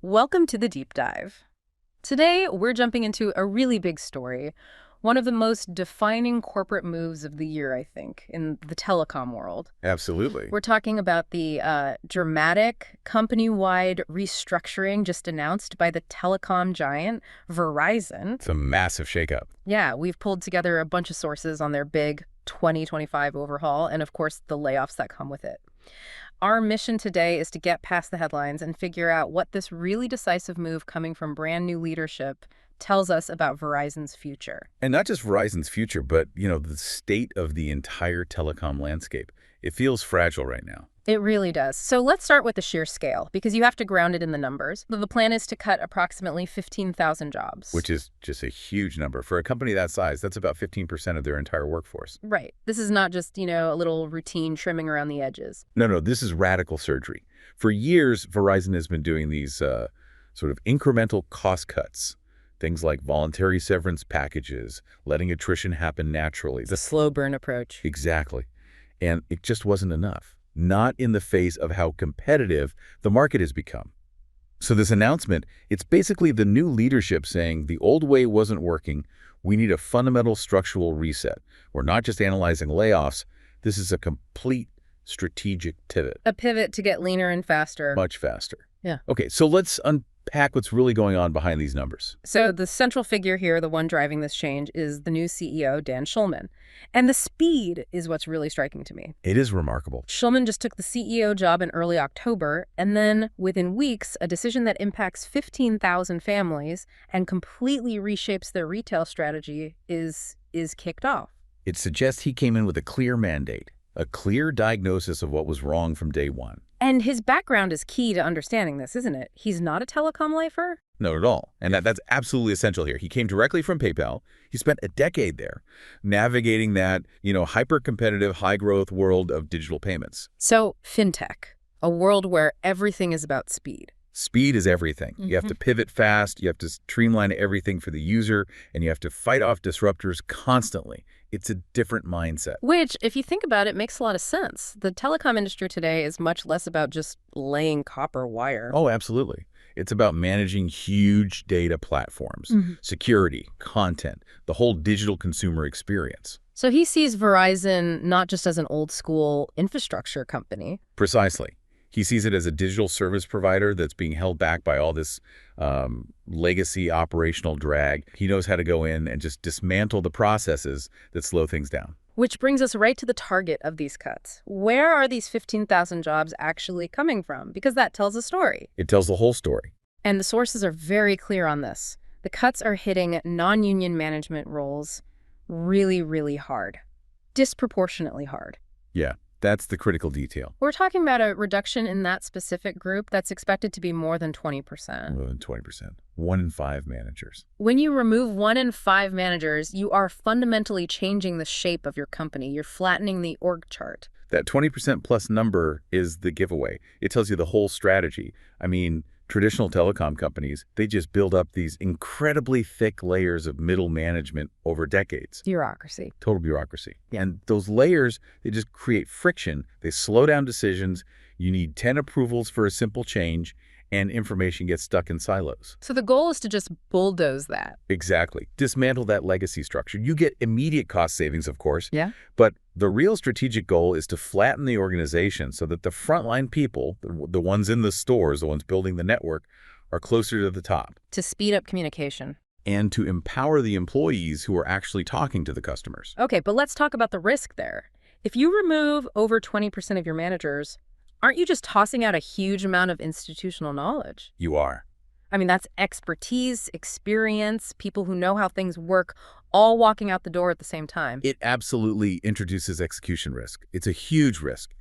Welcome to the Deep Dive. Today, we're jumping into a really big story, one of the most defining corporate moves of the year, I think, in the telecom world. Absolutely. We're talking about the dramatic company-wide restructuring just announced by the telecom giant Verizon. It's a massive shakeup. Yeah, we've pulled together a bunch of sources on their big 2025 overhaul and, of course, the layoffs that come with it. Our mission today is to get past the headlines and figure out what this really decisive move coming from brand new leadership tells us about Verizon's future. And not just Verizon's future, but, the state of the entire telecom landscape. It feels fragile right now. It really does. So let's start with the sheer scale, because you have to ground it in the numbers. The plan is to cut approximately 15,000 jobs. Which is just a huge number. For a company that size, that's about 15% of their entire workforce. Right. This is not just, a little routine trimming around the edges. No, this is radical surgery. For years, Verizon has been doing these sort of incremental cost cuts. Things like voluntary severance packages, letting attrition happen naturally. The slow burn approach. Exactly. And it just wasn't enough. Not in the face of how competitive the market has become. So this announcement, it's basically the new leadership saying the old way wasn't working. We need a fundamental structural reset. We're not just analyzing layoffs. This is a complete strategic pivot. A pivot to get leaner and faster. Much faster. Yeah. Okay, so let's unpack what's really going on behind these numbers. So the central figure here, the one driving this change, is the new CEO, Dan Schulman. And the speed is what's really striking to me. It is remarkable. Schulman just took the CEO job in early October, and then within weeks, a decision that impacts 15,000 families and completely reshapes their retail strategy is kicked off. It suggests he came in with a clear mandate, a clear diagnosis of what was wrong from day one. And his background is key to understanding this, isn't it? He's not a telecom lifer? Not at all. And that's absolutely essential here. He came directly from PayPal. He spent a decade there navigating that, hyper-competitive, high-growth world of digital payments. So, fintech, a world where everything is about speed. Speed is everything. You have to pivot fast, you have to streamline everything for the user, and you have to fight off disruptors constantly. It's a different mindset. Which, if you think about it, makes a lot of sense. The telecom industry today is much less about just laying copper wire. Oh, absolutely. It's about managing huge data platforms, security, content, the whole digital consumer experience. So he sees Verizon not just as an old-school infrastructure company. Precisely. He sees it as a digital service provider that's being held back by all this legacy operational drag. He knows how to go in and just dismantle the processes that slow things down. Which brings us right to the target of these cuts. Where are these 15,000 jobs actually coming from? Because that tells a story. It tells the whole story. And the sources are very clear on this. The cuts are hitting non-union management roles really, really hard. Disproportionately hard. Yeah. That's the critical detail. We're talking about a reduction in that specific group that's expected to be more than 20%. More than 20%. 1 in 5 managers. When you remove 1 in 5 managers, you are fundamentally changing the shape of your company. You're flattening the org chart. That 20% plus number is the giveaway. It tells you the whole strategy. I mean, traditional telecom companies, they just build up these incredibly thick layers of middle management over decades. Bureaucracy. Total bureaucracy. And those layers, they just create friction. They slow down decisions. You need 10 approvals for a simple change, and information gets stuck in silos. So the goal is to just bulldoze that. Exactly. Dismantle that legacy structure. You get immediate cost savings, of course. Yeah. But the real strategic goal is to flatten the organization so that the frontline people, the ones in the stores, the ones building the network, are closer to the top. To speed up communication. And to empower the employees who are actually talking to the customers. Okay, but let's talk about the risk there. If you remove over 20% of your managers, aren't you just tossing out a huge amount of institutional knowledge? You are. I mean, that's expertise, experience, people who know how things work, all walking out the door at the same time. It absolutely introduces execution risk. It's a huge risk.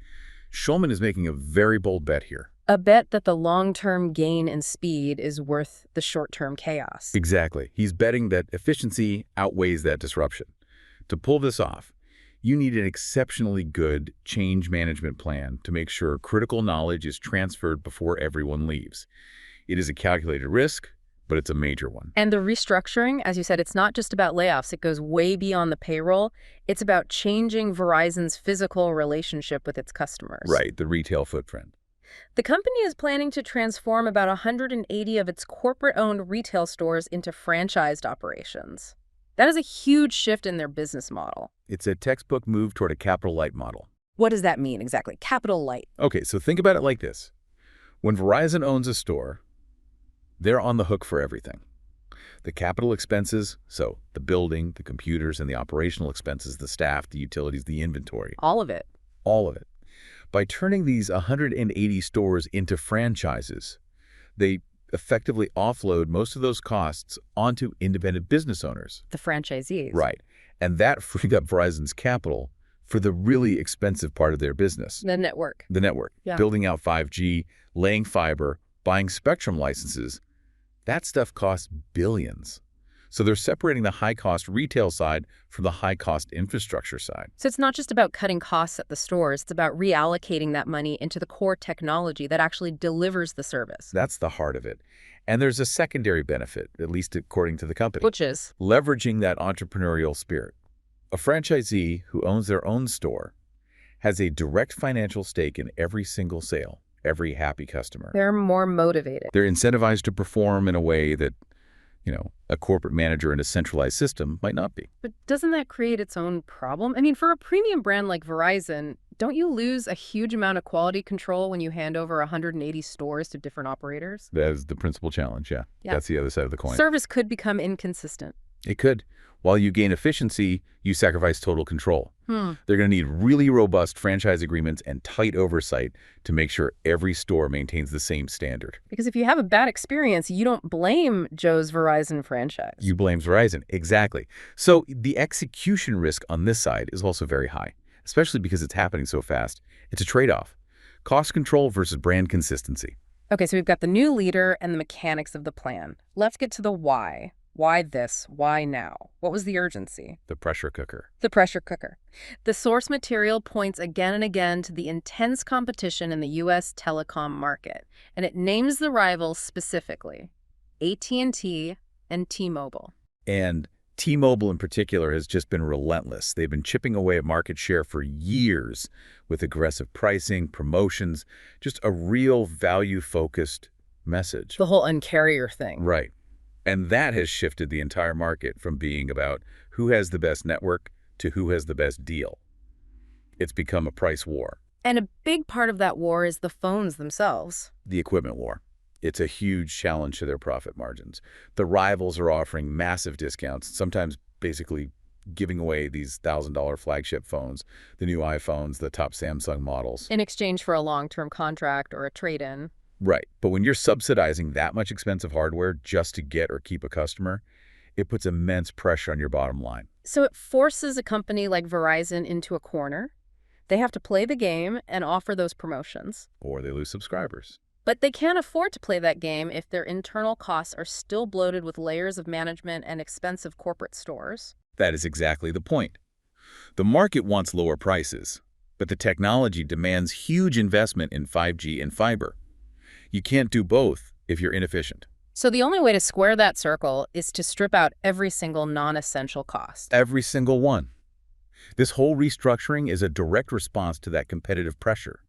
Schulman is making a very bold bet here. A bet that the long-term gain in speed is worth the short-term chaos. Exactly. He's betting that efficiency outweighs that disruption. To pull this off, you need an exceptionally good change management plan to make sure critical knowledge is transferred before everyone leaves. It is a calculated risk, but it's a major one. And the restructuring, as you said, it's not just about layoffs. It goes way beyond the payroll. It's about changing Verizon's physical relationship with its customers. Right, the retail footprint. The company is planning to transform about 180 of its corporate-owned retail stores into franchised operations. That is a huge shift in their business model. It's a textbook move toward a capital-light model. What does that mean exactly? Capital light. Okay, so think about it like this. When Verizon owns a store, they're on the hook for everything. The capital expenses, so the building, the computers, and the operational expenses, the staff, the utilities, the inventory. All of it. All of it. By turning these 180 stores into franchises, they effectively offload most of those costs onto independent business owners. The franchisees. Right. And that freed up Verizon's capital for the really expensive part of their business. The network. The network. Yeah. Building out 5G, laying fiber, buying spectrum licenses. That stuff costs billions. So they're separating the high-cost retail side from the high-cost infrastructure side. So it's not just about cutting costs at the stores, it's about reallocating that money into the core technology that actually delivers the service. That's the heart of it. And there's a secondary benefit, at least according to the company. Which is? Leveraging that entrepreneurial spirit. A franchisee who owns their own store has a direct financial stake in every single sale, every happy customer. They're more motivated. They're incentivized to perform in a way that, a corporate manager in a centralized system might not be. But doesn't that create its own problem? I mean, for a premium brand like Verizon, don't you lose a huge amount of quality control when you hand over 180 stores to different operators? That is the principal challenge, yeah. That's the other side of the coin. Service could become inconsistent. It could. While you gain efficiency, you sacrifice total control. They're going to need really robust franchise agreements and tight oversight to make sure every store maintains the same standard. Because if you have a bad experience, you don't blame Joe's Verizon franchise. You blame Verizon, exactly. So the execution risk on this side is also very high, especially because it's happening so fast. It's a trade-off. Cost control versus brand consistency. Okay, so we've got the new leader and the mechanics of the plan. Let's get to the why. Why this? Why now? What was the urgency? The pressure cooker. The pressure cooker. The source material points again and again to the intense competition in the U.S. telecom market, and it names the rivals specifically, AT&T and T-Mobile. And T-Mobile in particular has just been relentless. They've been chipping away at market share for years with aggressive pricing, promotions, just a real value-focused message. The whole Un-carrier thing. Right. And that has shifted the entire market from being about who has the best network to who has the best deal. It's become a price war. And a big part of that war is the phones themselves. The equipment war. It's a huge challenge to their profit margins. The rivals are offering massive discounts, sometimes basically giving away these $1,000 flagship phones, the new iPhones, the top Samsung models. In exchange for a long-term contract or a trade-in. Right. But when you're subsidizing that much expensive hardware just to get or keep a customer, it puts immense pressure on your bottom line. So it forces a company like Verizon into a corner. They have to play the game and offer those promotions. Or they lose subscribers. But they can't afford to play that game if their internal costs are still bloated with layers of management and expensive corporate stores. That is exactly the point. The market wants lower prices, but the technology demands huge investment in 5G and fiber. You can't do both if you're inefficient. So the only way to square that circle is to strip out every single non-essential cost. Every single one. This whole restructuring is a direct response to that competitive pressure.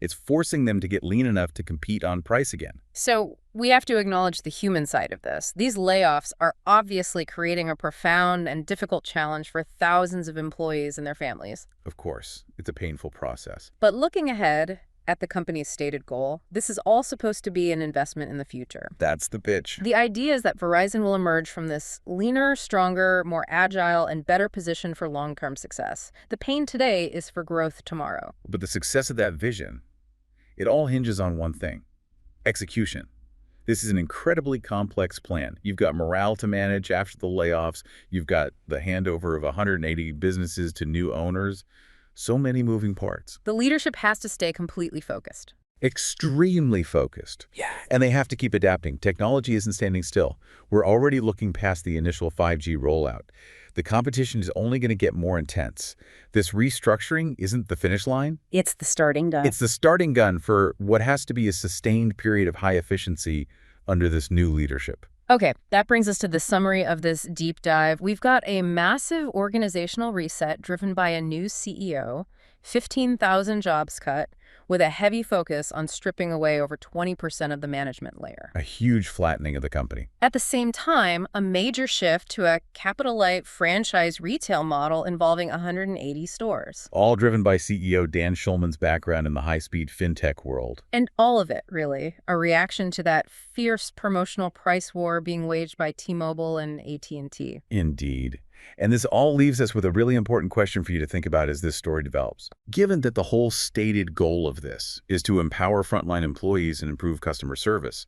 It's forcing them to get lean enough to compete on price again. So we have to acknowledge the human side of this. These layoffs are obviously creating a profound and difficult challenge for thousands of employees and their families. Of course, it's a painful process. But looking ahead at the company's stated goal, this is all supposed to be an investment in the future. That's the pitch. The idea is that Verizon will emerge from this leaner, stronger, more agile, and better positioned for long-term success. The pain today is for growth tomorrow. But the success of that vision, it all hinges on one thing: execution. This is an incredibly complex plan. You've got morale to manage after the layoffs. You've got the handover of 180 businesses to new owners. So many moving parts. The leadership has to stay completely focused. Extremely focused. Yeah. And they have to keep adapting. Technology isn't standing still. We're already looking past the initial 5G rollout. The competition is only going to get more intense. This restructuring isn't the finish line. It's the starting gun. It's the starting gun for what has to be a sustained period of high efficiency under this new leadership. Okay, that brings us to the summary of this deep dive. We've got a massive organizational reset driven by a new CEO, 15,000 jobs cut, with a heavy focus on stripping away over 20% of the management layer. A huge flattening of the company. At the same time, a major shift to a capital-light franchise retail model involving 180 stores. All driven by CEO Dan Schulman's background in the high-speed fintech world. And all of it, really, a reaction to that fierce promotional price war being waged by T-Mobile and AT&T. Indeed. And this all leaves us with a really important question for you to think about as this story develops. Given that the whole stated goal of this is to empower frontline employees and improve customer service,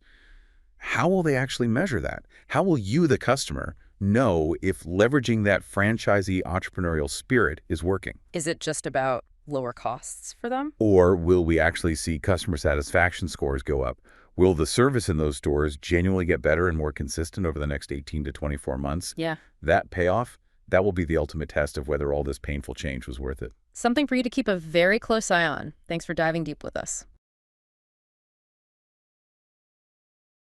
how will they actually measure that? How will you, the customer, know if leveraging that franchisee entrepreneurial spirit is working? Is it just about lower costs for them? Or will we actually see customer satisfaction scores go up? Will the service in those stores genuinely get better and more consistent over the next 18 to 24 months? Yeah. That payoff, that will be the ultimate test of whether all this painful change was worth it. Something for you to keep a very close eye on. Thanks for diving deep with us.